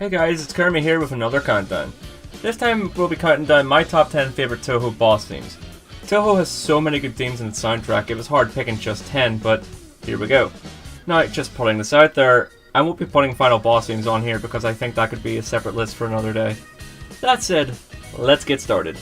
Hey guys, it's Kermit here with another countdown. This time we'll be counting down my top 10 favourite Touhou boss themes. Touhou has so many good themes in its soundtrack, it was hard picking just 10, but here we go. Now, just putting this out there, I won't be putting final boss themes on here because I think that could be a separate list for another day. That said, let's get started.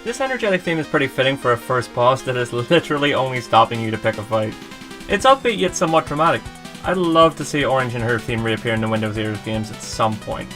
This energetic theme is pretty fitting for a first boss that is literally only stopping you to pick a fight. It's upbeat yet somewhat dramatic. I'd love to see Orange and her theme reappear in the Windows era games at some point.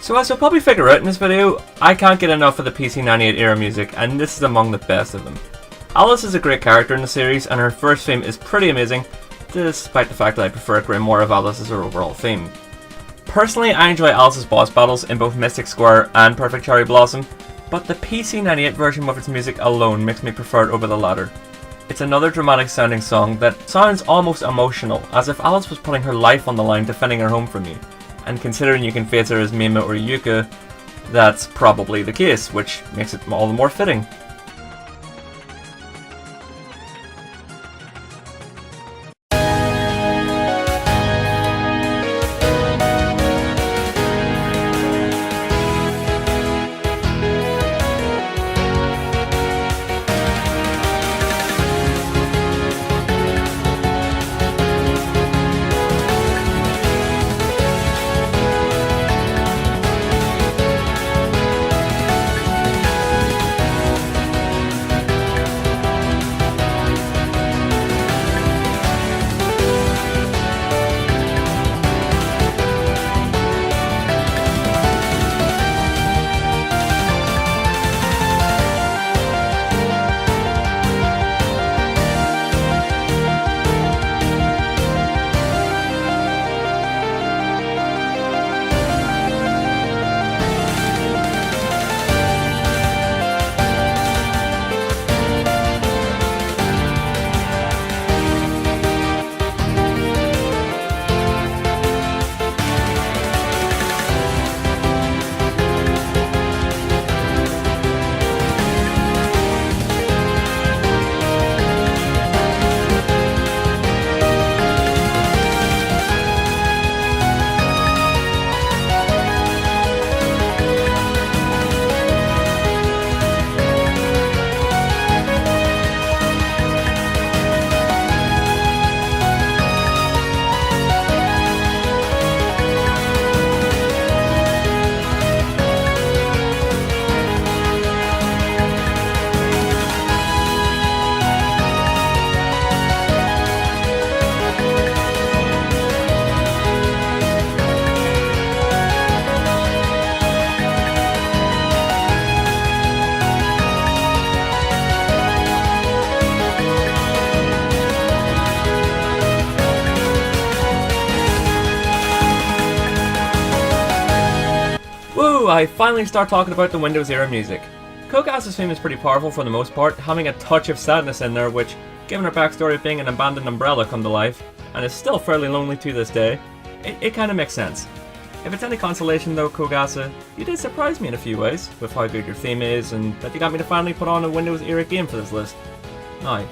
So as you'll probably figure out in this video, I can't get enough of the PC98 era music, and this is among the best of them. Alice is a great character in the series, and her first theme is pretty amazing, despite the fact that I prefer it way more of Alice as her overall theme. Personally, I enjoy Alice's boss battles in both Mystic Square and Perfect Cherry Blossom, but the PC98 version with its music alone makes me prefer it over the latter. It's another dramatic sounding song that sounds almost emotional, as if Alice was putting her life on the line defending her home from you. And considering you can face her as Mima or Yuka, that's probably the case, which makes it all the more fitting. I finally start talking about the Windows era music. Kogas' theme is pretty powerful for the most part, having a touch of sadness in there which, given her backstory of being an abandoned umbrella come to life, and is still fairly lonely to this day, it kinda makes sense. If it's any consolation though, Kogas, you did surprise me in a few ways, with how good your theme is, and that you got me to finally put on a Windows era game for this list. Now,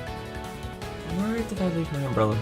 where did I leave my umbrella?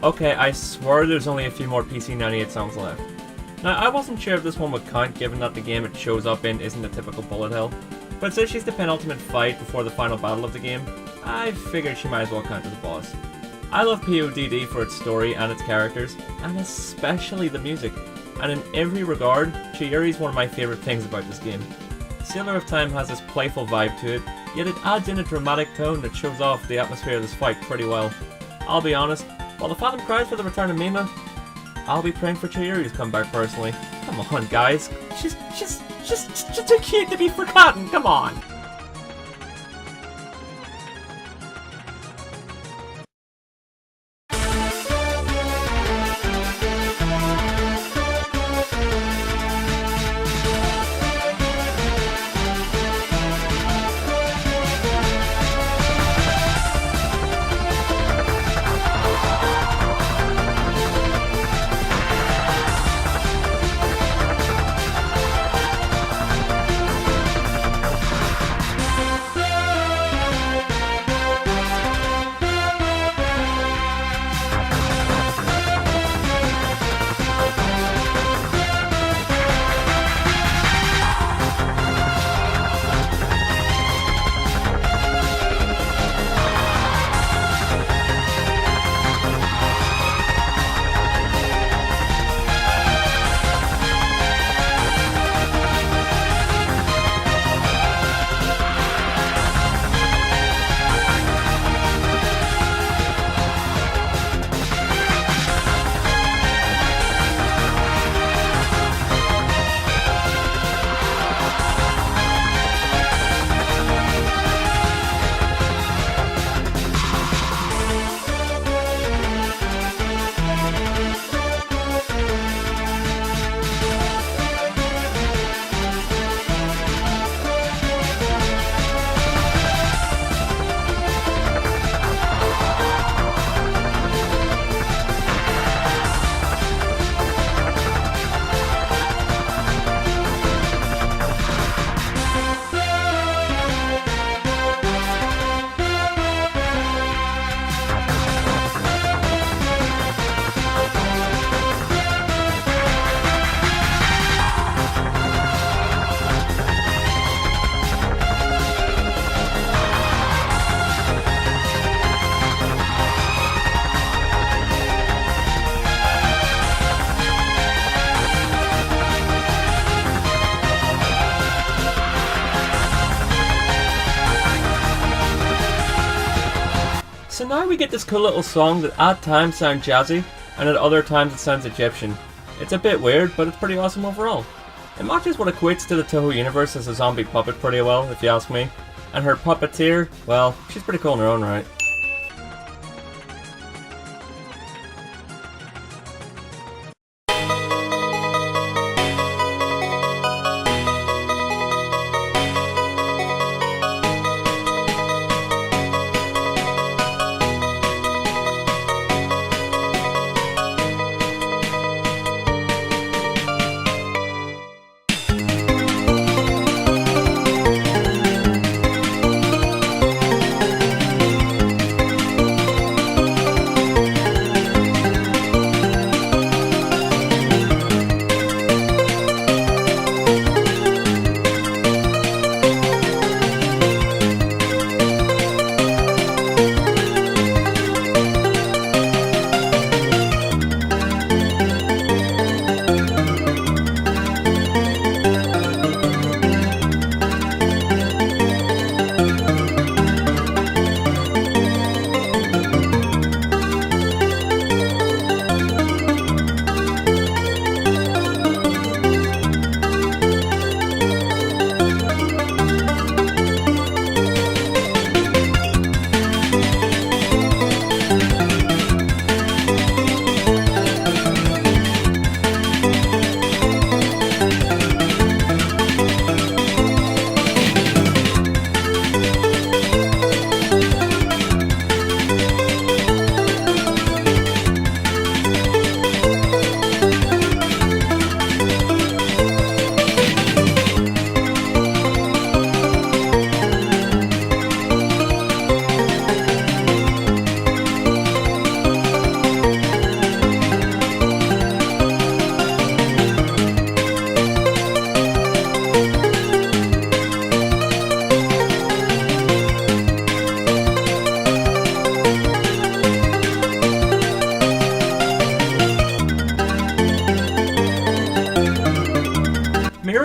Okay, I swear there's only a few more PC98 songs left. Now, I wasn't sure if this one would count given that the game it shows up in isn't a typical bullet hell, but since she's the penultimate fight before the final battle of the game, I figured she might as well count as a boss. I love PODD for its story and its characters, and especially the music, and in every regard, Chihiri's one of my favourite things about this game. Sailor of Time has this playful vibe to it, yet it adds in a dramatic tone that shows off the atmosphere of this fight pretty well. I'll be honest, while the Phantom cries for the return of Mima, I'll be praying for Chihiri's comeback personally. Come on, guys. She's too cute to be forgotten, come on! now we get this cool little song that at times sounds jazzy, and at other times it sounds Egyptian. It's a bit weird, but it's pretty awesome overall. It matches what equates to the Touhou universe as a zombie puppet pretty well, if you ask me. And her puppeteer, well, she's pretty cool in her own right.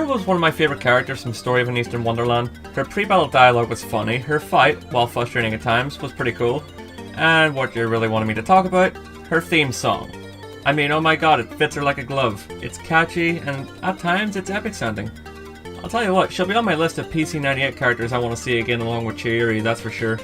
Was one of my favourite characters from Story of an Eastern Wonderland. Her pre-battle dialogue was funny, her fight, while frustrating at times, was pretty cool, and what you really wanted me to talk about, her theme song. I mean, oh my god, it fits her like a glove. It's catchy, and at times it's epic sounding. I'll tell you what, she'll be on my list of PC98 characters I want to see again along with Chihiro, that's for sure.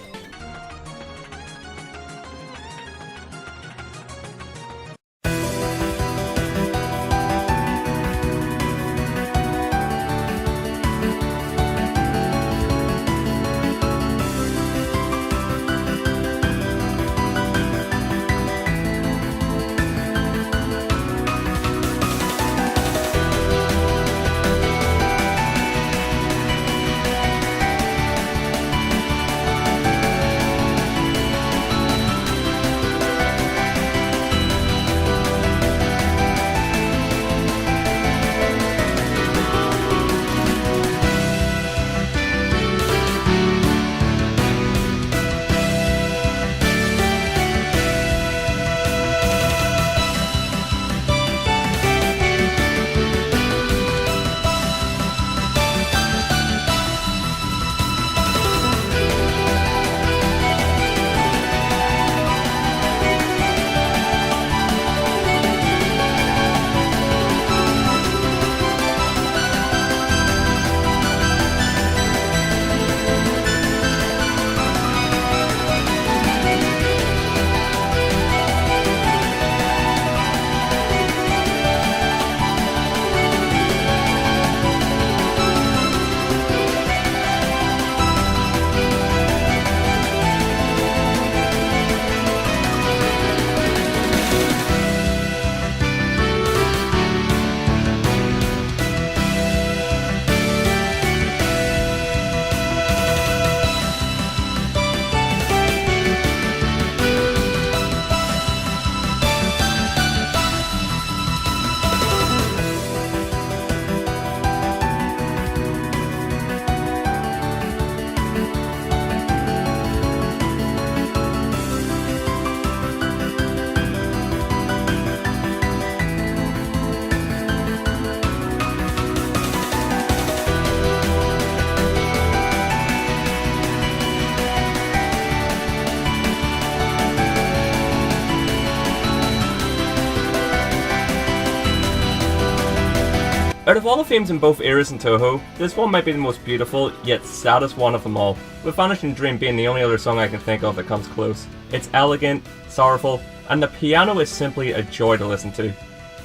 Out of all the themes in both eras in Touhou, this one might be the most beautiful, yet saddest one of them all, with Vanishing Dream being the only other song I can think of that comes close. It's elegant, sorrowful, and the piano is simply a joy to listen to.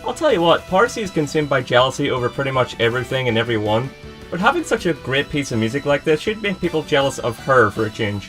I'll tell you what, Parsi is consumed by jealousy over pretty much everything and everyone, but having such a great piece of music like this should make people jealous of her for a change.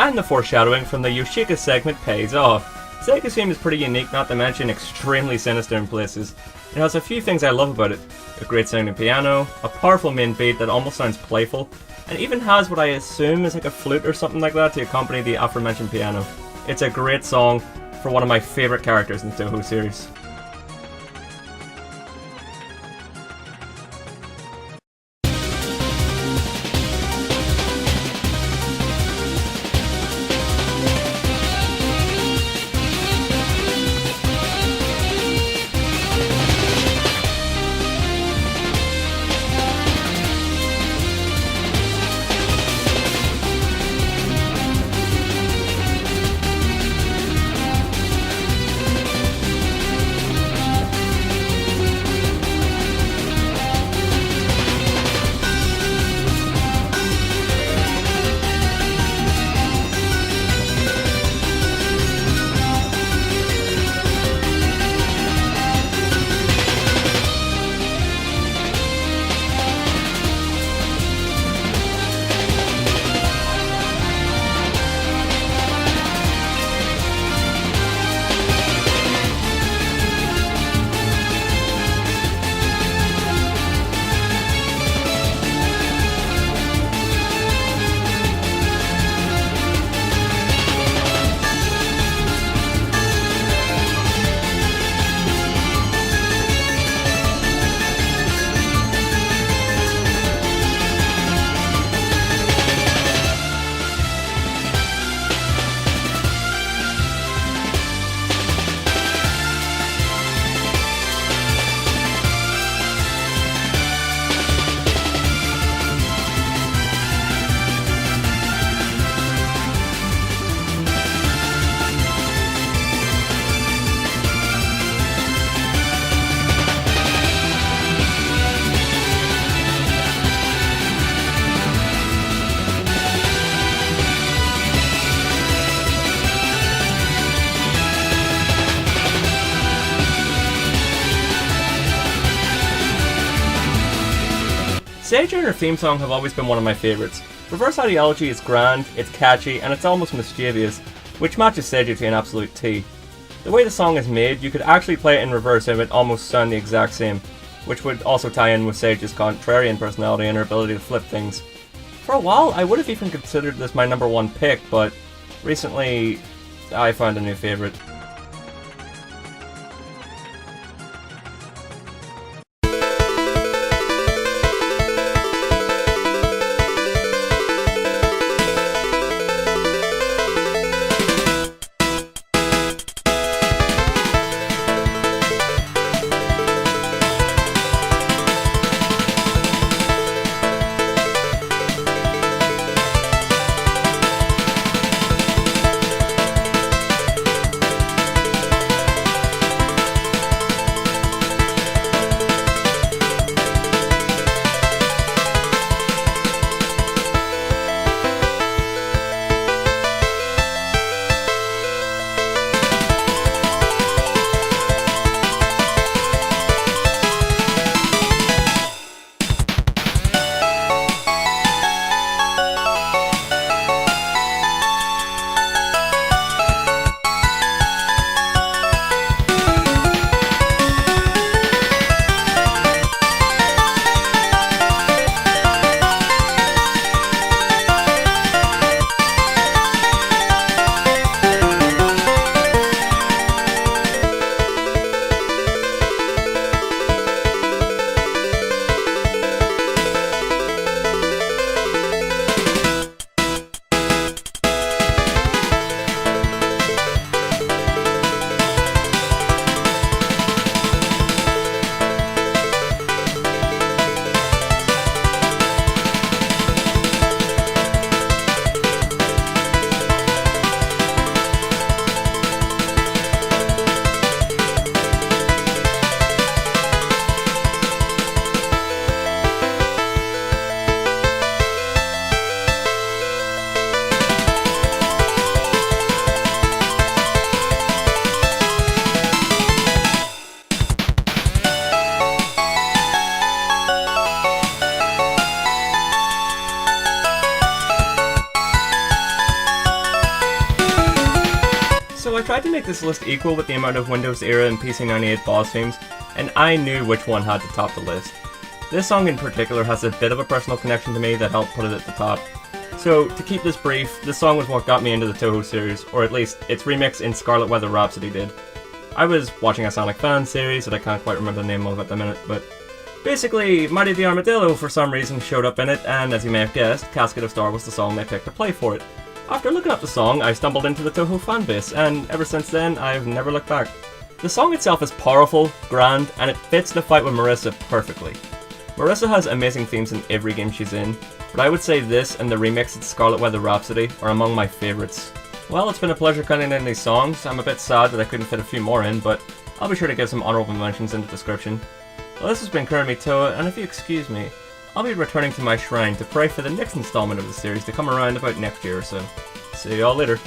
And the foreshadowing from the Yoshika segment pays off. Sega's theme is pretty unique, not to mention extremely sinister in places. It has a few things I love about it. A great sounding piano, a powerful main beat that almost sounds playful, and even has what I assume is like a flute or something like that to accompany the aforementioned piano. It's a great song for one of my favourite characters in the Touhou series. Seiran and her theme song have always been one of my favourites. Reverse Ideology is grand, it's catchy, and it's almost mischievous, which matches Seiju to an absolute T. The way the song is made, you could actually play it in reverse and it would almost sound the exact same, which would also tie in with Sage's contrarian personality and her ability to flip things. For a while, I would have even considered this my number one pick, but recently I found a new favourite. So I tried to make this list equal with the amount of Windows era and PC98 boss themes, and I knew which one had to top the list. This song in particular has a bit of a personal connection to me that helped put it at the top. So to keep this brief, this song was what got me into the Touhou series, or at least its remix in Scarlet Weather Rhapsody did. I was watching a Sonic fan series that I can't quite remember the name of at the minute, but basically, Mighty the Armadillo for some reason showed up in it, and as you may have guessed, Casket of Star was the song they picked to play for it. After looking up the song, I stumbled into the Touhou fanbase, and ever since then, I've never looked back. The song itself is powerful, grand, and it fits the fight with Marissa perfectly. Marissa has amazing themes in every game she's in, but I would say this and the remix of Scarlet Weather Rhapsody are among my favourites. Well, it's been a pleasure cutting in these songs. I'm a bit sad that I couldn't fit a few more in, but I'll be sure to give some honourable mentions in the description. Well, this has been Kurumi Toa, and if you excuse me, I'll be returning to my shrine to pray for the next installment of the series to come around about next year or so. See y'all later.